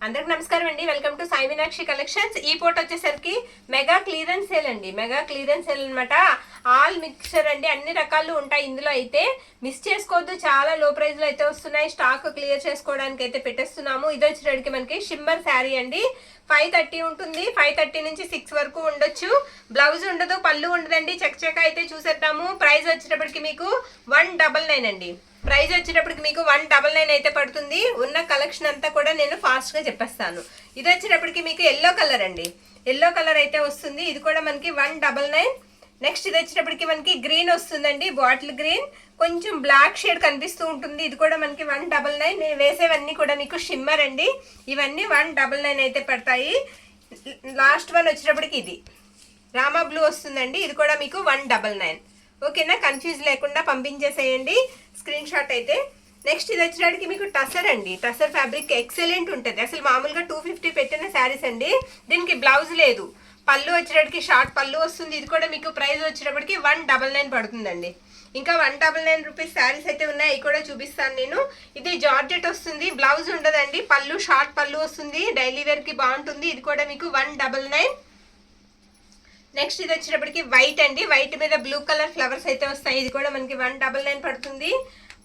అందరికి నమస్కారం అండి. Welcome to Sai Meenakshi collections. ఈ పూట వచ్చేసరికి మెగా క్లియరెన్స్ సేల్ అండి. మెగా క్లియరెన్స్ సేల్ అనమాట. ఆల్ మిక్చర్ అండి, అన్ని రకాలు ఉంటాయి ఇందులో. అయితే మిస్ చేసుకోవద్దు, చాలా లో ప్రైస్ లో అయితే వస్తున్నాయి. స్టాక్ క్లియర్ చేసుకోవడానికి అయితే పెట్టేస్తున్నాము. ఇది వచ్చేటప్పటికి మనకి షిమ్మర్ శారీ అండి. 530 ఉంటుంది. 530 నుంచి 6 వరకు ఉండొచ్చు. బ్లౌజ్ ఉండదు, పళ్ళు ఉండదండి. చక్క అయితే చూసేద్దాము. ప్రైస్ వచ్చేటప్పటికి మీకు 199 అండి. ప్రైస్ వచ్చేటప్పటికి మీకు 199 అయితే పడుతుంది. ఉన్న కలెక్షన్ అంతా కూడా నేను ఫాస్ట్ గా చెప్పేస్తాను. ఇది వచ్చేటప్పటికి మీకు ఎల్లో కలర్ అండి. ఎల్లో కలర్ అయితే వస్తుంది. ఇది కూడా మనకి 199. నెక్స్ట్ ఇది వచ్చేటప్పటికి మనకి గ్రీన్ వస్తుందండి, బాటిల్ గ్రీన్. కొంచెం బ్లాక్ షేడ్ కనిపిస్తూ ఉంటుంది. ఇది కూడా మనకి 199. నేను వేసేవన్నీ కూడా మీకు షిమ్మర్ అండి. ఇవన్నీ 199 అయితే పడతాయి. లాస్ట్ వన్ వచ్చేటప్పటికి ఇది రామా బ్లూ వస్తుందండి. ఇది కూడా మీకు 199. ఓకేనా, కన్ఫ్యూజ్ లేకుండా పంపించేసేయండి స్క్రీన్ షాట్ అయితే. నెక్స్ట్ ఇది వచ్చేటికి మీకు టసర్ అండి. టసర్ ఫ్యాబ్రిక్ ఎక్సలెంట్ ఉంటుంది. అసలు మామూలుగా 250 పెట్టిన శారీస్ అండి. దీనికి బ్లౌజ్ లేదు. పళ్ళు వచ్చేటికి షార్ట్ పళ్ళు వస్తుంది. ఇది కూడా మీకు ప్రైస్ వచ్చేటప్పటికి 199 పడుతుందండి. ఇంకా 199 రూపీస్ శారీస్ అయితే ఉన్నాయి, అవి కూడా చూపిస్తాను నేను. ఇది జార్జెట్ వస్తుంది, బ్లౌజ్ ఉండదండి. పళ్ళు షార్ట్ పళ్ళు వస్తుంది, డైలీ వేర్ కి బాగుంటుంది. ఇది కూడా మీకు 199. నెక్స్ట్ ఇది వచ్చేటప్పటికి వైట్ అండి. వైట్ మీద బ్లూ కలర్ ఫ్లవర్స్ అయితే వస్తాయి. ఇది కూడా మనకి 199 పడుతుంది.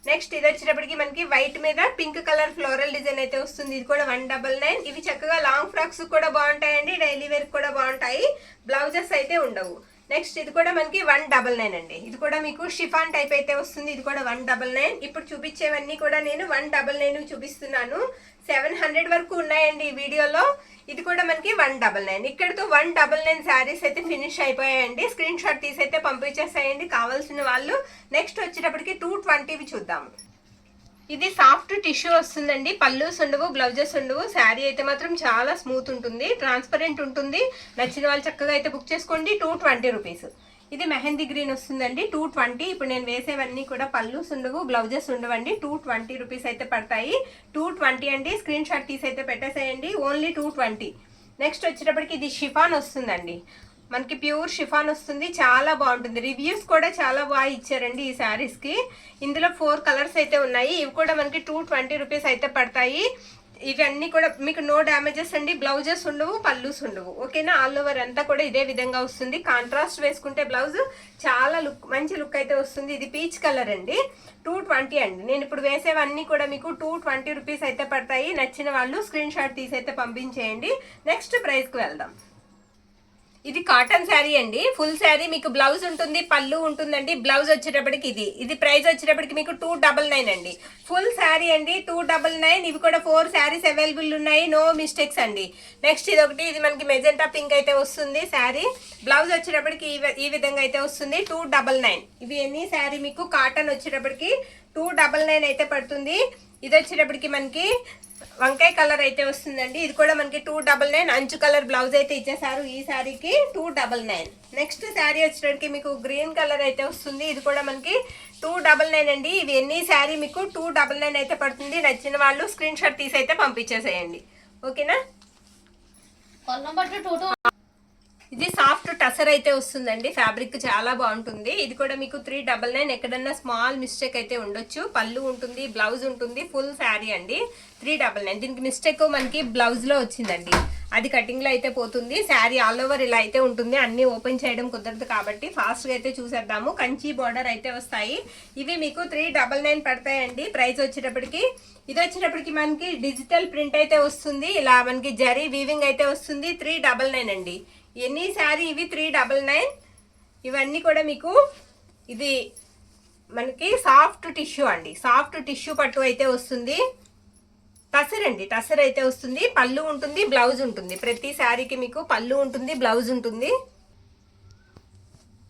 నెక్స్ట్ ఇది వచ్చేటప్పటికి మనకి వైట్ మీద పింక్ కలర్ ఫ్లోరల్ డిజైన్ అయితే వస్తుంది. ఇది కూడా 199. ఇవి చక్కగా లాంగ్ ఫ్రాక్స్ కూడా బాగుంటాయండి, డైలీ వేర్ కూడా బాగుంటాయి. బ్లౌజెస్ అయితే ఉండవు. నెక్స్ట్ ఇది కూడా మనకి 199 అండి. ఇది కూడా మీకు షిఫాన్ టైప్ అయితే వస్తుంది. ఇది కూడా 199. ఇప్పుడు చూపించేవన్నీ కూడా నేను 199 చూపిస్తున్నాను. 700 వరకు ఉన్నాయండి ఈ వీడియోలో. ఇది కూడా మనకి 199. ఇక్కడతో 199 శారీస్ అయితే ఫినిష్ అయిపోయాయండి. స్క్రీన్ షాట్ తీసి అయితే పంపించేసేయండి కావాల్సిన వాళ్ళు. నెక్స్ట్ వచ్చేటప్పటికి 220 చూద్దాము. ఇది సాఫ్ట్ టిష్యూ వస్తుందండి. పళ్ళుస్ ఉండవు, బ్లౌజెస్ ఉండవు. శారీ అయితే మాత్రం చాలా స్మూత్ ఉంటుంది, ట్రాన్స్పరెంట్ ఉంటుంది. నచ్చిన వాళ్ళు చక్కగా అయితే బుక్ చేసుకోండి. 220 రూపీస్. ఇది మెహందీ గ్రీన్ వస్తుందండి. 220. ఇప్పుడు నేను వేసేవన్నీ కూడా పళ్ళుస్ ఉండవు, బ్లౌజెస్ ఉండవండి. 220 రూపీస్ అయితే పడతాయి. 220 అండి. స్క్రీన్ షాట్ తీసి అయితే పెట్టేసేయండి. ఓన్లీ 220. నెక్స్ట్ వచ్చేటప్పటికి ఇది షిఫాన్ వస్తుందండి. మనకి ప్యూర్ షిఫాన్ వస్తుంది, చాలా బాగుంటుంది. రివ్యూస్ కూడా చాలా బాగా ఇచ్చారండి ఈ శారీస్ కి. ఇందులో 4 కలర్స్ అయితే ఉన్నాయి. ఇవి కూడా మనకి 220 రూపీస్ అయితే పడతాయి. ఇవన్నీ కూడా మీకు నో డ్యామేజెస్ అండి. బ్లౌజెస్ ఉండవు, పళ్ళుస్ ఉండవు. ఓకేనా, ఆల్ ఓవర్ అంతా కూడా ఇదే విధంగా వస్తుంది. కాంట్రాస్ట్ వేసుకుంటే బ్లౌజ్ చాలా మంచి లుక్ అయితే వస్తుంది. ఇది పీచ్ కలర్ అండి. 220 అండి. నేను ఇప్పుడు వేసేవన్నీ కూడా మీకు 220 రూపీస్ అయితే పడతాయి. నచ్చిన వాళ్ళు స్క్రీన్ షాట్ తీసి అయితే పంపించేయండి. నెక్స్ట్ ప్రైస్ కి వెళ్దాం. ఇది కాటన్ శారీ అండి. ఫుల్ శారీ మీకు బ్లౌజ్ ఉంటుంది, పళ్ళు ఉంటుందండి. బ్లౌజ్ వచ్చేటప్పటికి ఇది ప్రైస్ వచ్చేటప్పటికి మీకు 299 అండి. ఫుల్ శారీ అండి, 299. ఇవి కూడా 4 శారీస్ అవైలబుల్ ఉన్నాయి, నో మిస్టేక్స్ అండి. నెక్స్ట్ ఇది ఒకటి, ఇది మనకి మెజెంటా పింక్ అయితే వస్తుంది శారీ. బ్లౌజ్ వచ్చేటప్పటికి ఈ విధంగా అయితే వస్తుంది. 299. ఇవి ఎన్ని శారీ మీకు కాటన్ వచ్చేటప్పటికి 299 అయితే పడుతుంది. ఇది వచ్చేటప్పటికి మనకి వంకాయ కలర్ అయితే వస్తుందండి. ఇది కూడా మనకి 299. అంచు కలర్ బ్లౌజ్ అయితే ఇచ్చేసారు ఈ శారీకి. 299. నెక్స్ట్ శారీ వచ్చేటప్పటికి మీకు గ్రీన్ కలర్ అయితే వస్తుంది. ఇది కూడా మనకి 299 అండి. ఇది ఎన్ని శారీ మీకు 299 అయితే పడుతుంది. నచ్చిన వాళ్ళు స్క్రీన్ షాట్ తీసి అయితే పంపించేసేయండి. ఓకేనా. ఇది సాఫ్ట్ టసర్ అయితే వస్తుందండి. ఫ్యాబ్రిక్ చాలా బాగుంటుంది. ఇది కూడా మీకు 399. ఎక్కడన్నా స్మాల్ మిస్టేక్ అయితే ఉండొచ్చు. పళ్ళు ఉంటుంది, బ్లౌజ్ ఉంటుంది. ఫుల్ శారీ అండి 399. దీనికి మిస్టేక్ మనకి బ్లౌజ్ లో వచ్చిందండి, అది కటింగ్ లో అయితే పోతుంది. శారీ ఆల్ ఓవర్ ఇలా అయితే ఉంటుంది. అన్ని ఓపెన్ చేయడం కుదరదు కాబట్టి ఫాస్ట్ గా అయితే చూసేద్దాము. కంచి బార్డర్ అయితే వస్తాయి. ఇవి మీకు 399 పడతాయండి. ప్రైస్ వచ్చేటప్పటికి ఇది వచ్చేటప్పటికి మనకి డిజిటల్ ప్రింట్ అయితే వస్తుంది. ఇలా మనకి జరీ వీవింగ్ అయితే వస్తుంది. 399 అండి. ఎన్ని శారీ ఇవి 399. ఇవన్నీ కూడా మీకు ఇది మనకి సాఫ్ట్ టిష్యూ అండి. సాఫ్ట్ టిష్యూ పట్టు అయితే వస్తుంది. టసర్ అండి, టసర్ అయితే వస్తుంది. పళ్ళు ఉంటుంది, బ్లౌజ్ ఉంటుంది. ప్రతి శారీకి మీకు పళ్ళు ఉంటుంది, బ్లౌజ్ ఉంటుంది.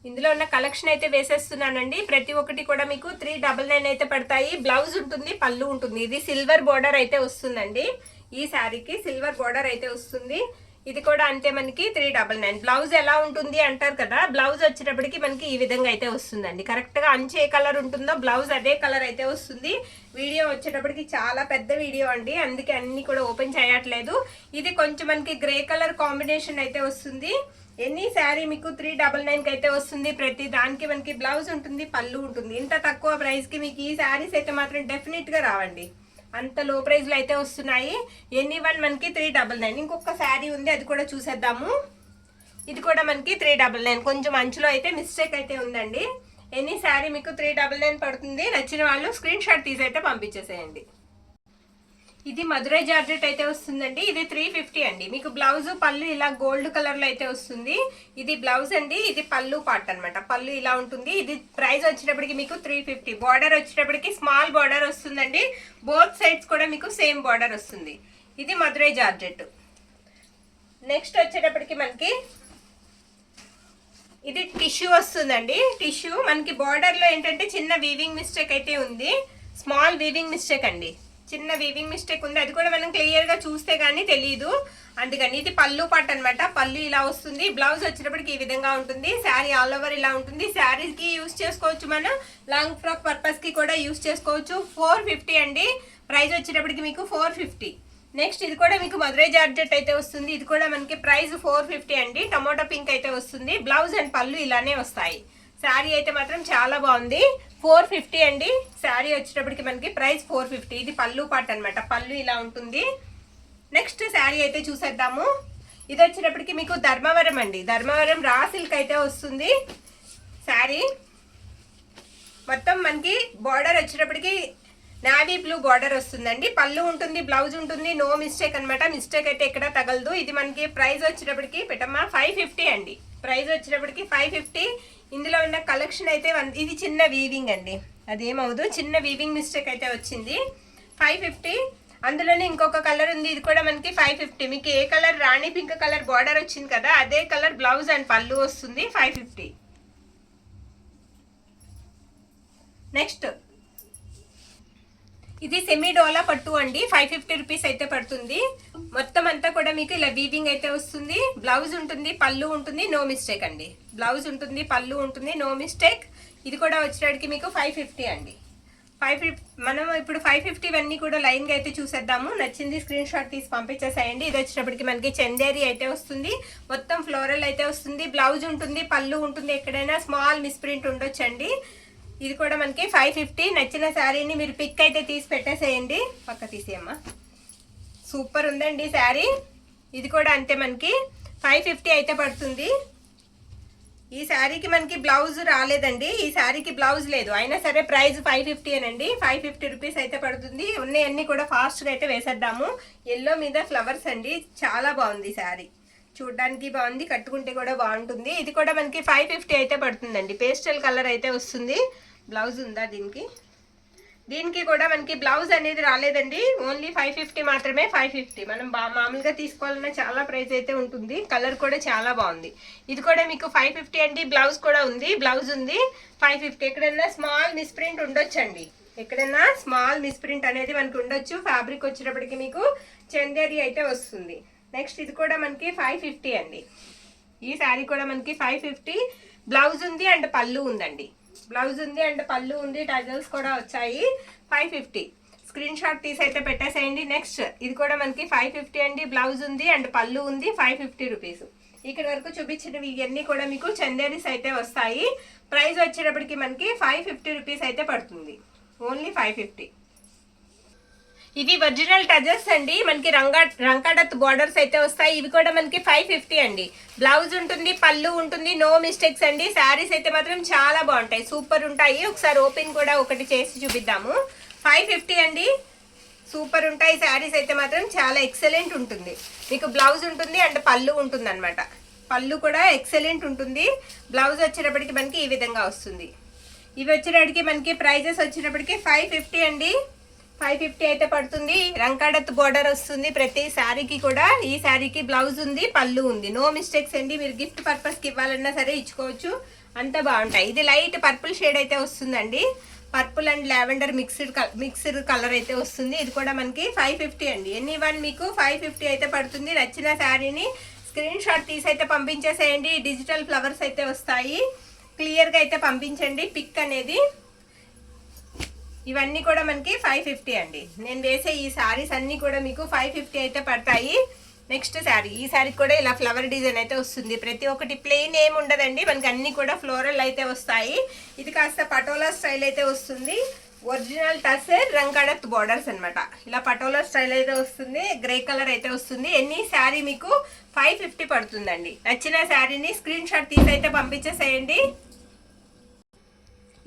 ఇందులో ఉన్న కలెక్షన్ అయితే వేసేస్తున్నానండి. ప్రతి ఒక్కటి కూడా మీకు 399 అయితే పడతాయి. బ్లౌజ్ ఉంటుంది, పళ్ళు ఉంటుంది. ఇది సిల్వర్ బోర్డర్ అయితే వస్తుందండి. ఈ శారీకి సిల్వర్ బోర్డర్ అయితే వస్తుంది. ఇది కూడా అంతే మనకి 399. బ్లౌజ్ ఎలా ఉంటుంది అంటారు కదా, బ్లౌజ్ వచ్చేటప్పటికి మనకి ఈ విధంగా అయితే వస్తుందండి. కరెక్ట్ గా అంచు ఏ కలర్ ఉంటుందో బ్లౌజ్ అదే కలర్ అయితే వస్తుంది. వీడియో వచ్చేటప్పటికి చాలా పెద్ద వీడియో అండి, అందుకే అన్ని కూడా ఓపెన్ చేయట్లేదు. ఇది కొంచెం మనకి గ్రే కలర్ కాంబినేషన్ అయితే వస్తుంది. ఎన్ని శారీ మీకు 399 అయితే వస్తుంది. ప్రతి దానికి మనకి బ్లౌజ్ ఉంటుంది, పళ్ళు ఉంటుంది. ఇంత తక్కువ ప్రైస్ కి మీకు ఈ శారీస్ అయితే మాత్రం డెఫినెట్ గా రావండి. అంత లో ప్రైస్లో అయితే వస్తున్నాయి. ఎనీ వన్ మనకి 399. ఇంకొక శారీ ఉంది, అది కూడా చూసేద్దాము. ఇది కూడా మనకి 399. కొంచెం అంచులో అయితే మిస్టేక్ అయితే ఉందండి. ఎనీ శారీ మీకు 399 పడుతుంది. నచ్చిన వాళ్ళు స్క్రీన్ షాట్ తీసి అయితే పంపించేసేయండి. ఇది మధురై జార్జెట్ అయితే వస్తుందండి. ఇది 350 అండి. మీకు బ్లౌజ్ పళ్ళు ఇలా గోల్డ్ కలర్ లో అయితే వస్తుంది. ఇది బ్లౌజ్ అండి, ఇది పళ్ళు పార్ట్ అనమాట. పళ్ళు ఇలా ఉంటుంది. ఇది ప్రైస్ వచ్చేటప్పటికి మీకు 350. బార్డర్ వచ్చేటప్పటికి స్మాల్ బార్డర్ వస్తుందండి. బోత్ సైడ్స్ కూడా మీకు సేమ్ బార్డర్ వస్తుంది. ఇది మధురై జార్జెట్. నెక్స్ట్ వచ్చేటప్పటికి మనకి ఇది టిష్యూ వస్తుందండి. టిష్యూ మనకి బార్డర్ లో ఏంటంటే చిన్న వీవింగ్ మిస్టేక్ అయితే ఉంది. స్మాల్ వీవింగ్ మిస్టేక్ అండి, చిన్న వీవింగ్ మిస్టేక్ ఉంది. అది కూడా మనం క్లియర్ గా చూస్తే గానీ తెలియదు, అందుకని. ఇది పళ్ళు పార్ట్ అనమాట. పళ్ళు ఇలా వస్తుంది. బ్లౌజ్ వచ్చేటప్పటికి ఈ విధంగా ఉంటుంది. శారీ ఆల్ ఓవర్ ఇలా ఉంటుంది. శారీకి యూస్ చేసుకోవచ్చు, మనం లాంగ్ ఫ్రాక్ పర్పస్ కి కూడా యూస్ చేసుకోవచ్చు. 450 అండి. ప్రైస్ వచ్చేటప్పటికి మీకు 450. నెక్స్ట్ ఇది కూడా మీకు మధురై జార్జెట్ అయితే వస్తుంది. ఇది కూడా మనకి ప్రైస్ 450 అండి. టమోటా పింక్ అయితే వస్తుంది. బ్లౌజ్ అండ్ పళ్ళు ఇలానే వస్తాయి. శారీ అయితే మాత్రం చాలా బాగుంది. 450 అండి. శారీ వచ్చేటప్పటికి మనకి ప్రైస్ 450. ఇది పళ్ళు పార్ట్ అనమాట. పళ్ళు ఇలా ఉంటుంది. నెక్స్ట్ శారీ అయితే చూసేద్దాము. ఇది వచ్చేటప్పటికి మీకు ధర్మవరం అండి. ధర్మవరం రా సిల్క్ అయితే వస్తుంది. శారీ మొత్తం మనకి బార్డర్ వచ్చేటప్పటికి నావీ బ్లూ బార్డర్ వస్తుందండి. పళ్ళు ఉంటుంది, బ్లౌజ్ ఉంటుంది. నో మిస్టేక్ అనమాట. మిస్టేక్ అయితే ఎక్కడ తగలదు. ఇది మనకి ప్రైస్ వచ్చేటప్పటికి పెట్టమ్మా 550 అండి. ప్రైస్ వచ్చేటప్పటికి 550. ఇందులో ఉన్న కలెక్షన్ అయితే ఇది చిన్న వీవింగ్ అండి, అదేమవుదు, చిన్న వీవింగ్ మిస్టేక్ అయితే వచ్చింది. 550. అందులోనే ఇంకొక కలర్ ఉంది. ఇది కూడా మనకి 550. మీకు ఏ కలర్, రాణి పింక్ కలర్ బార్డర్ వచ్చింది కదా, అదే కలర్ బ్లౌజ్ అండ్ పళ్ళు వస్తుంది. 550. నెక్స్ట్ ఇది సెమీ డోలా పట్టు అండి. 550 రూపీస్ అయితే పడుతుంది. మొత్తం అంతా కూడా మీకు ఇలా వీవింగ్ అయితే వస్తుంది. బ్లౌజ్ ఉంటుంది, పళ్ళు ఉంటుంది. నో మిస్టేక్ అండి. బ్లౌజ్ ఉంటుంది, పళ్ళు ఉంటుంది. No mistake. ఇది కూడా వచ్చేటికి మీకు 550 అండి. 550. మనం ఇప్పుడు 550 అన్నీ కూడా లైన్గా అయితే చూసేద్దాము. నచ్చింది స్క్రీన్ షాట్ తీసి పంపించేసేయండి. ఇది వచ్చేటప్పటికి మనకి చందేరి అయితే వస్తుంది. మొత్తం ఫ్లోరల్ అయితే వస్తుంది. బ్లౌజ్ ఉంటుంది, పళ్ళు ఉంటుంది. ఎక్కడైనా స్మాల్ మిస్ప్రింట్ ఉండొచ్చండి. ఇది కూడా మనకి 550. నచ్చిన శారీని మీరు పిక్ అయితే తీసి పెట్టేసేయండి. పక్క తీసేయమ్మా. సూపర్ ఉందండి శారీ. ఇది కూడా అంతే మనకి 550 అయితే పడుతుంది. ఈ శారీకి మనకి బ్లౌజ్ రాలేదండి. ఈ శారీకి బ్లౌజ్ లేదు, అయినా సరే ప్రైస్ 550 అనండి. 550 రూపీస్ అయితే పడుతుంది. ఉన్నాయన్నీ కూడా ఫాస్ట్గా అయితే వేసేద్దాము. ఎల్లో మీద ఫ్లవర్స్ అండి. చాలా బాగుంది శారీ, చూడడానికి బాగుంది, కట్టుకుంటే కూడా బాగుంటుంది. ఇది కూడా మనకి 550 అయితే పడుతుందండి. పేస్టల్ కలర్ అయితే వస్తుంది. బ్లౌజ్ ఉందా దీనికి కూడా మనకి బ్లౌజ్ అనేది రాలేదండి. ఓన్లీ 550 మాత్రమే. 550 మనం మామూలుగా తీసుకోవాలన్నా చాలా ప్రైస్ అయితే ఉంటుంది. కలర్ కూడా చాలా బాగుంది. ఇది కూడా మీకు 550 అండి. బ్లౌజ్ కూడా ఉంది, బ్లౌజ్ ఉంది. 550. ఎక్కడైనా స్మాల్ మిస్ప్రింట్ ఉండొచ్చండి, ఎక్కడైనా స్మాల్ మిస్ప్రింట్ అనేది మనకు ఉండొచ్చు. ఫ్యాబ్రిక్ వచ్చేటప్పటికి మీకు చందేరి అయితే వస్తుంది. నెక్స్ట్ ఇది కూడా మనకి 550 అండి. ఈ శారీ కూడా మనకి 550. బ్లౌజ్ ఉంది అండ్ పళ్ళు ఉందండి. బ్లౌజ్ ఉంది అండ్ పళ్ళు ఉంది. టజల్స్ కూడా వచ్చాయి. 550. స్క్రీన్ షాట్ తీసి అయితే పెట్టేసేయండి. నెక్స్ట్ ఇది కూడా మనకి 550 అండి. బ్లౌజ్ ఉంది అండ్ పళ్ళు ఉంది. 550 రూపీస్. ఇక్కడ వరకు చూపించినవి ఇవన్నీ కూడా మీకు చందేరీస్ అయితే వస్తాయి. ప్రైస్ వచ్చేటప్పటికి మనకి 550 రూపీస్ అయితే పడుతుంది. ఓన్లీ 550. ఇవి ఒరిజినల్ టజల్స్ అండి. మనకి రంకాడత్ బార్డర్స్ అయితే వస్తాయి. ఇవి కూడా మనకి 550 అండి. బ్లౌజ్ ఉంటుంది, పళ్ళు ఉంటుంది. నో మిస్టేక్స్ అండి. శారీస్ అయితే మాత్రం చాలా బాగుంటాయి, సూపర్ ఉంటాయి. ఒకసారి ఓపెన్ కూడా ఒకటి చేసి చూపిద్దాము. 550 అండి. సూపర్ ఉంటాయి శారీస్ అయితే మాత్రం, చాలా ఎక్సలెంట్ ఉంటుంది. మీకు బ్లౌజ్ ఉంటుంది అండ్ పళ్ళు ఉంటుంది అనమాట. పళ్ళు కూడా ఎక్సలెంట్ ఉంటుంది. బ్లౌజ్ వచ్చేటప్పటికి మనకి ఈ విధంగా వస్తుంది. ఇవి వచ్చేటప్పటికి మనకి ప్రైజెస్ వచ్చేటప్పటికి 550 అండి. 550 అయితే పడుతుంది. రంకాడత్ బోర్డర్ వస్తుంది ప్రతి శారీకి కూడా. ఈ శారీకి బ్లౌజ్ ఉంది, పళ్ళు ఉంది. నో మిస్టేక్స్ అండి. మీరు గిఫ్ట్ పర్పస్కి ఇవ్వాలన్నా సరే ఇచ్చుకోవచ్చు, అంత బాగుంటాయి. ఇది లైట్ పర్పుల్ షేడ్ అయితే వస్తుందండి. Purple and lavender mixed colour అయితే వస్తుంది. ఇది కూడా మనకి 550 అండి. ఎనీ వన్ మీకు 550 అయితే పడుతుంది. నచ్చిన శారీని స్క్రీన్ షాట్ తీసి అయితే పంపించేసేయండి. డిజిటల్ ఫ్లవర్స్ అయితే వస్తాయి. క్లియర్గా అయితే పంపించండి పిక్ అనేది. ఇవన్నీ కూడా మనకి 550 అండి. నేను వేసే ఈ శారీస్ అన్నీ కూడా మీకు 550 అయితే పడతాయి. నెక్స్ట్ శారీ, ఈ శారీ కూడా ఇలా ఫ్లవర్ డిజైన్ అయితే వస్తుంది. ప్రతి ఒక్కటి ప్లెయిన్ ఏమి ఉండదండి, మనకి అన్ని కూడా ఫ్లోరల్ అయితే వస్తాయి. ఇది కాస్త పటోలా స్టైల్ అయితే వస్తుంది. ఒరిజినల్ టసర్ రంగడత్ బోర్డర్స్ అన్నమాట. ఇలా పటోలా స్టైల్ అయితే వస్తుంది, గ్రే కలర్ అయితే వస్తుంది. ఎన్ని శారీ మీకు 550 పడుతుందండి. నచ్చిన శారీని స్క్రీన్ షాట్ తీసి అయితే పంపించేసేయండి.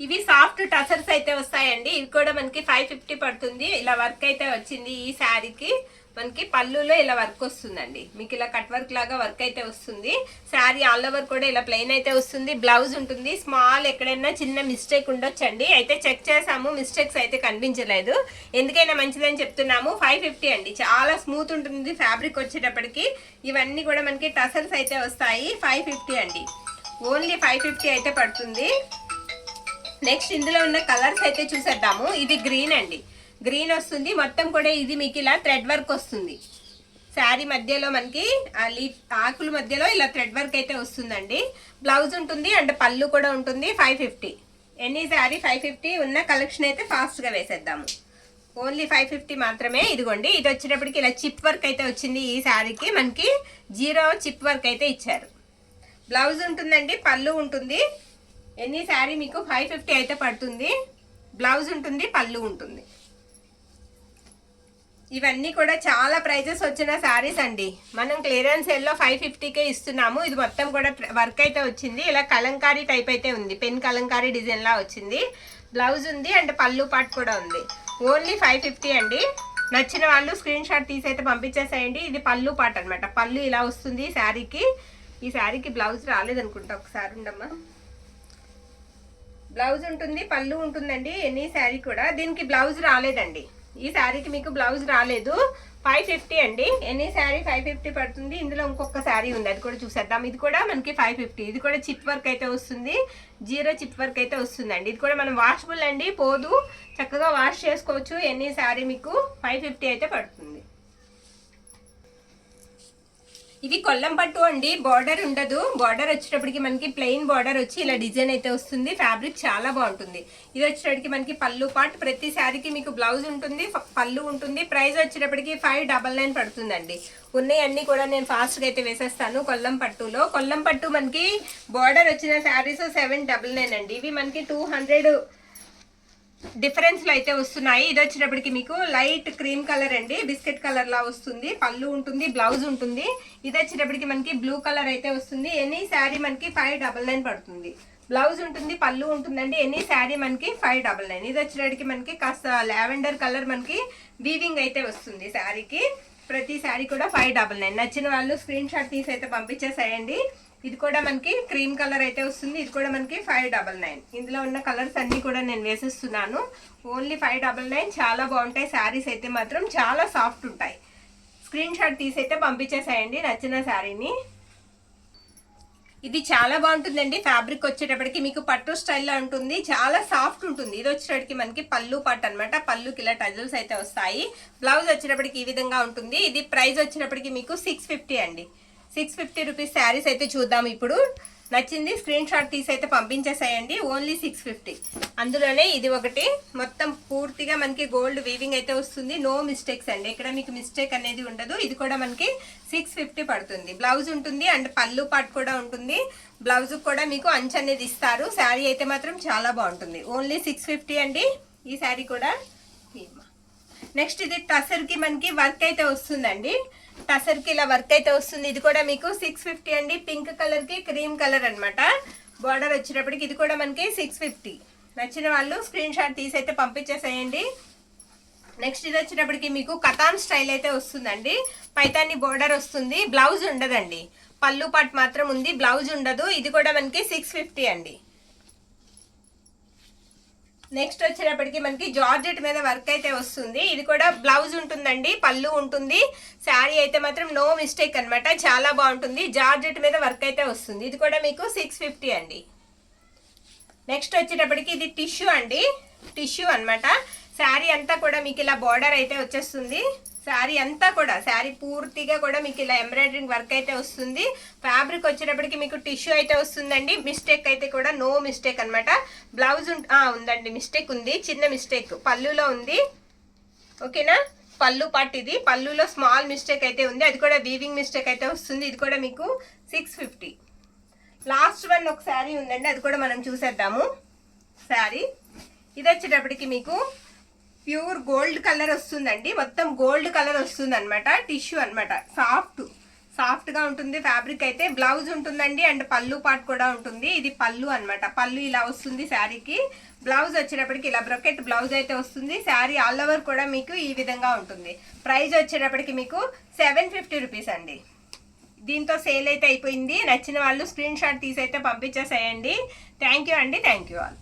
ఇవి సాఫ్ట్ టసర్స్ అయితే వస్తాయండి. ఇవి కూడా మనకి 550 పడుతుంది. ఇలా వర్క్ అయితే వచ్చింది. ఈ శారీకి మనకి పళ్ళులో ఇలా వర్క్ వస్తుందండి. మీకు ఇలా కట్ వర్క్ లాగా వర్క్ అయితే వస్తుంది. శారీ ఆల్ ఓవర్ కూడా ఇలా ప్లెయిన్ అయితే వస్తుంది. బ్లౌజ్ ఉంటుంది. స్మాల్ ఎక్కడైనా చిన్న మిస్టేక్ ఉండొచ్చండి. అయితే చెక్ చేసాము, మిస్టేక్స్ అయితే కనిపించలేదు. ఎందుకైనా మంచిదని చెప్తున్నాము. 550 అండి. చాలా స్మూత్ ఉంటుంది ఫ్యాబ్రిక్ వచ్చేటప్పటికి. ఇవన్నీ కూడా మనకి టసర్స్ అయితే వస్తాయి. 550 అండి. ఓన్లీ 550 అయితే పడుతుంది. నెక్స్ట్ ఇందులో ఉన్న కలర్స్ అయితే చూసేద్దాము. ఇది గ్రీన్ అండి. గ్రీన్ వస్తుంది. మొత్తం కూడా ఇది మీకు ఇలా థ్రెడ్ వర్క్ వస్తుంది. శారీ మధ్యలో మనకి లీఫ్ ఆకుల మధ్యలో ఇలా థ్రెడ్ వర్క్ అయితే వస్తుందండి. బ్లౌజ్ ఉంటుంది అండ్ పళ్ళు కూడా ఉంటుంది. 550. ఎనీ శారీ 550 ఉన్న కలెక్షన్ అయితే ఫాస్ట్గా వేసేద్దాము. ఓన్లీ 550 మాత్రమే. ఇదిగోండి, ఇది వచ్చేటప్పటికి ఇలా చిప్ వర్క్ అయితే వచ్చింది. ఈ శారీకి మనకి 0 చిప్ వర్క్ అయితే ఇచ్చారు. బ్లౌజ్ ఉంటుందండి, పళ్ళు ఉంటుంది. ఎన్ని శారీ మీకు 550 అయితే పడుతుంది. బ్లౌజ్ ఉంటుంది, పళ్ళు ఉంటుంది. ఇవన్నీ కూడా చాలా ప్రైజెస్ వచ్చిన శారీస్ అండి. మనం క్లియరెన్స్ సేల్లో 550కే ఇస్తున్నాము. ఇది మొత్తం కూడా వర్క్ అయితే వచ్చింది. ఇలా కలంకారీ టైప్ అయితే ఉంది. పెన్ కలంకారీ డిజైన్ లా వచ్చింది. బ్లౌజ్ ఉంది అండ్ పళ్ళు పాట్ కూడా ఉంది. ఓన్లీ 550 అండి. నచ్చిన వాళ్ళు స్క్రీన్ షాట్ తీసి అయితే పంపించేసేయండి. ఇది పళ్ళు పాట్ అనమాట. పళ్ళు ఇలా వస్తుంది శారీకి. ఈ శారీకి బ్లౌజ్ రాలేదనుకుంటా, ఒకసారి ఉండమ్మా. బ్లౌజ్ ఉంటుంది, పళ్ళు ఉంటుందండి. ఎనీ శారీ కూడా దీనికి బ్లౌజ్ రాలేదండి. ఈ శారీకి మీకు బ్లౌజ్ రాలేదు. 550 అండి. ఎనీ శారీ 550 పడుతుంది. ఇందులో ఇంకొక శారీ ఉంది, అది కూడా చూసేద్దాం. ఇది కూడా మనకి 550. ఇది కూడా చిప్ వర్క్ అయితే వస్తుంది. 0 చిప్ వర్క్ అయితే వస్తుందండి. ఇది కూడా మనం వాషబుల్ అండి, పోదు, చక్కగా వాష్ చేసుకోవచ్చు. ఎనీ శారీ మీకు 550 అయితే పడుతుంది. ఇవి కొల్లం పట్టు అండి. బార్డర్ ఉండదు. బార్డర్ వచ్చేటప్పటికి మనకి ప్లెయిన్ బార్డర్ వచ్చి ఇలా డిజైన్ అయితే వస్తుంది. ఫ్యాబ్రిక్ చాలా బాగుంటుంది. ఇది వచ్చేటప్పటికి మనకి పళ్ళు పార్ట్. ప్రతి శారీకి మీకు బ్లౌజ్ ఉంటుంది, పళ్ళు ఉంటుంది. ప్రైస్ వచ్చేటప్పటికి 599 పడుతుందండి. ఉన్నాయి అన్ని కూడా నేను ఫాస్ట్గా అయితే వేసేస్తాను. కొల్లం పట్టులో కొల్లం పట్టు మనకి బార్డర్ వచ్చిన శారీస్ 799 అండి. ఇవి మనకి 200 డిఫరెన్స్ లో అయితే వస్తున్నాయి. ఇది వచ్చేటప్పటికి మీకు లైట్ క్రీమ్ కలర్ అండి, బిస్కెట్ కలర్ లా వస్తుంది. పళ్ళు ఉంటుంది, బ్లౌజ్ ఉంటుంది. ఇది వచ్చేటప్పటికి మనకి బ్లూ కలర్ అయితే వస్తుంది. ఎనీ శారీ మనకి 599 పడుతుంది. బ్లౌజ్ ఉంటుంది, పళ్ళు ఉంటుందండి. ఎనీ శారీ మనకి 599. ఇది వచ్చేటప్పటికి మనకి కాస్త లావెండర్ కలర్ మనకి వీవింగ్ అయితే వస్తుంది శారీకి. ప్రతి శారీ కూడా 599. నచ్చిన వాళ్ళు స్క్రీన్ షాట్ తీసి అయితే పంపించేసేయండి. ఇది కూడా మనకి క్రీమ్ కలర్ అయితే వస్తుంది. ఇది కూడా మనకి 599. ఇందులో ఉన్న కలర్స్ అన్ని కూడా నేను వేసేస్తున్నాను. ఓన్లీ 599. చాలా బాగుంటాయి శారీస్ అయితే మాత్రం, చాలా సాఫ్ట్ ఉంటాయి. స్క్రీన్ షాట్ తీసి అయితే పంపించేసేయండి నచ్చిన శారీని. ఇది చాలా బాగుంటుందండి. ఫ్యాబ్రిక్ వచ్చేటప్పటికి మీకు పట్టు స్టైల్లో ఉంటుంది. చాలా సాఫ్ట్ ఉంటుంది. ఇది వచ్చేటప్పటికి మనకి పళ్ళు పాట్ అనమాట. పళ్ళుకి ఇలా టజల్స్ అయితే వస్తాయి. బ్లౌజ్ వచ్చేటప్పటికి ఈ విధంగా ఉంటుంది. ఇది ప్రైస్ వచ్చేటప్పటికి మీకు 650 అండి. 650 రూపీస్ శారీస్ అయితే చూద్దాం ఇప్పుడు. నచ్చింది స్క్రీన్ షాట్ తీసి అయితే పంపించేసేయండి. ఓన్లీ 650. అందులోనే ఇది ఒకటి మొత్తం పూర్తిగా మనకి గోల్డ్ వీవింగ్ అయితే వస్తుంది. నో మిస్టేక్స్ అండి, ఇక్కడ మీకు మిస్టేక్ అనేది ఉండదు. ఇది కూడా మనకి 650 పడుతుంది. బ్లౌజ్ ఉంటుంది అండ్ పళ్ళు పాట్ కూడా ఉంటుంది. బ్లౌజ్ కూడా మీకు అంచు అనేది ఇస్తారు. శారీ అయితే మాత్రం చాలా బాగుంటుంది. ఓన్లీ 650 అండి ఈ శారీ కూడా. నెక్స్ట్ ఇది టసర్కి మనకి వర్క్ అయితే వస్తుందండి. టసర్కి ఇలా వర్క్ అయితే వస్తుంది. ఇది కూడా మీకు 650 అండి. పింక్ కలర్కి క్రీమ్ కలర్ అనమాట. బార్డర్ వచ్చేటప్పటికి ఇది కూడా మనకి 650. నచ్చిన వాళ్ళు స్క్రీన్ షాట్ తీసి అయితే పంపించేసేయండి. నెక్స్ట్ ఇది వచ్చేటప్పటికి మీకు కతాన్ స్టైల్ అయితే వస్తుందండి. పైతాని బార్డర్ వస్తుంది. బ్లౌజ్ ఉండదండి, పళ్ళు పాట్ మాత్రం ఉంది, బ్లౌజ్ ఉండదు. ఇది కూడా మనకి 650 అండి. నెక్స్ట్ వచ్చేటప్పటికి మనకి జార్జెట్ మీద వర్క్ అయితే వస్తుంది. ఇది కూడా బ్లౌజ్ ఉంటుందండి, పళ్ళు ఉంటుంది. శారీ అయితే మాత్రం నో మిస్టేక్ అనమాట, చాలా బాగుంటుంది. జార్జెట్ మీద వర్క్ అయితే వస్తుంది. ఇది కూడా మీకు 650 అండి. నెక్స్ట్ వచ్చేటప్పటికి ఇది టిష్యూ అండి. టిష్యూ అనమాట. శారీ అంతా కూడా మీకు ఇలా బార్డర్ అయితే వచ్చేస్తుంది. శారీ అంతా కూడా, శారీ పూర్తిగా కూడా మీకు ఇలా ఎంబ్రాయిడరింగ్ వర్క్ అయితే వస్తుంది. ఫ్యాబ్రిక్ వచ్చేటప్పటికి మీకు టిష్యూ అయితే వస్తుందండి. మిస్టేక్ అయితే కూడా నో మిస్టేక్ అనమాట. బ్లౌజ్ ఉందండి, మిస్టేక్ ఉంది, చిన్న మిస్టేక్ పళ్ళులో ఉంది. ఓకేనా, పళ్ళు పార్ట్ ఇది. పళ్ళులో స్మాల్ మిస్టేక్ అయితే ఉంది, అది కూడా వీవింగ్ మిస్టేక్ అయితే వస్తుంది. ఇది కూడా మీకు 650. లాస్ట్ వన్ ఒక శారీ ఉందండి, అది కూడా మనం చూసేద్దాము. శారీ ఇది వచ్చేటప్పటికి మీకు ప్యూర్ గోల్డ్ కలర్ వస్తుందండి, మొత్తం గోల్డ్ కలర్ వస్తుంది అనమాట. టిష్యూ అనమాట, సాఫ్ట్గా ఉంటుంది ఫ్యాబ్రిక్ అయితే. బ్లౌజ్ ఉంటుందండి అండ్ పళ్ళు పార్ట్ కూడా ఉంటుంది. ఇది పళ్ళు అనమాట, పళ్ళు ఇలా వస్తుంది శారీకి. బ్లౌజ్ వచ్చేటప్పటికి ఇలా బ్రొకెట్ బ్లౌజ్ అయితే వస్తుంది. శారీ ఆల్ ఓవర్ కూడా మీకు ఈ విధంగా ఉంటుంది. ప్రైస్ వచ్చేటప్పటికి మీకు 750 రూపీస్ అండి. దీంతో సేల్ అయితే అయిపోయింది. నచ్చిన వాళ్ళు స్క్రీన్ షాట్ తీసి అయితే పంపించేసేయండి. థ్యాంక్ యూ అండి, థ్యాంక్ యూ ఆల్.